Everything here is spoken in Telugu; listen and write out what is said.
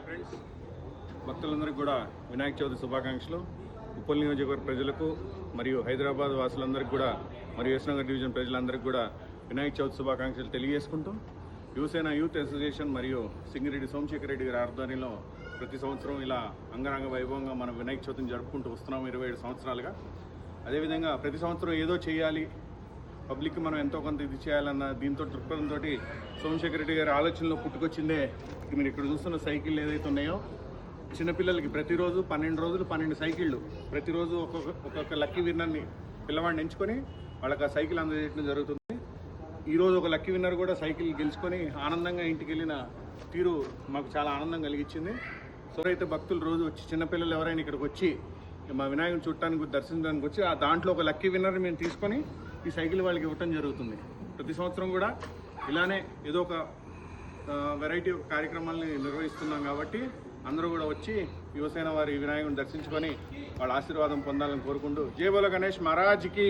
ఫ్రెండ్స్, భక్తులందరికీ కూడా వినాయక చవితి శుభాకాంక్షలు. ఉప్పల్ నియోజకవర్గ ప్రజలకు మరియు హైదరాబాద్ వాసులందరికీ కూడా మరియు యశ్నగర్ డివిజన్ ప్రజలందరికీ కూడా వినాయక చవితి శుభాకాంక్షలు తెలియజేసుకుంటూ, యువసేన యూత్ అసోసియేషన్ మరియు సింగిరెడ్డి సోమశేఖర్ రెడ్డి గారి ఆధ్వర్యంలో ప్రతి సంవత్సరం ఇలా అంగరంగ వైభవంగా మనం వినాయక చవితిని జరుపుకుంటూ వస్తున్నాం 27 సంవత్సరాలుగా. అదేవిధంగా ప్రతి సంవత్సరం ఏదో చేయాలి, పబ్లిక్కి మనం ఎంతో కొంత ఇది చేయాలన్న దీంతో దృక్పథంతో సోమశేఖర్ రెడ్డి గారి ఆలోచనలో పుట్టుకొచ్చిందే మీరు ఇక్కడ చూస్తున్న సైకిల్ ఏదైతే ఉన్నాయో, చిన్నపిల్లలకి ప్రతిరోజు 12 రోజులు 12 సైకిళ్ళు, ప్రతిరోజు ఒక్కొక్క లక్కీ విన్నర్ని పిల్లవాడిని ఎంచుకొని వాళ్ళకి ఆ సైకిల్ అందజేయడం జరుగుతుంది. ఈరోజు ఒక లక్కీ విన్నర్ కూడా సైకిల్ గెలుచుకొని ఆనందంగా ఇంటికి వెళ్ళిన తీరు మాకు చాలా ఆనందం కలిగించింది. సో అయితే భక్తులు రోజు వచ్చి, చిన్నపిల్లలు ఎవరైనా ఇక్కడికి వచ్చి మా వినాయకుని చుట్టానికి దర్శించడానికి వచ్చి ఆ దాంట్లో ఒక లక్కీ విన్నర్ మేము తీసుకొని ఈ సైకిల్ వాళ్ళకి ఇవ్వటం జరుగుతుంది. ప్రతి సంవత్సరం కూడా ఇలానే ఏదో ఒక వెరైటీ కార్యక్రమాలని నిర్వహిస్తున్నాం కాబట్టి అందరూ కూడా వచ్చి యువసేన వారి వినాయకుని దర్శించుకొని వాళ్ళ ఆశీర్వాదం పొందాలని కోరుకుంటూ, జై బోలో గణేష్ మహారాజ్కి.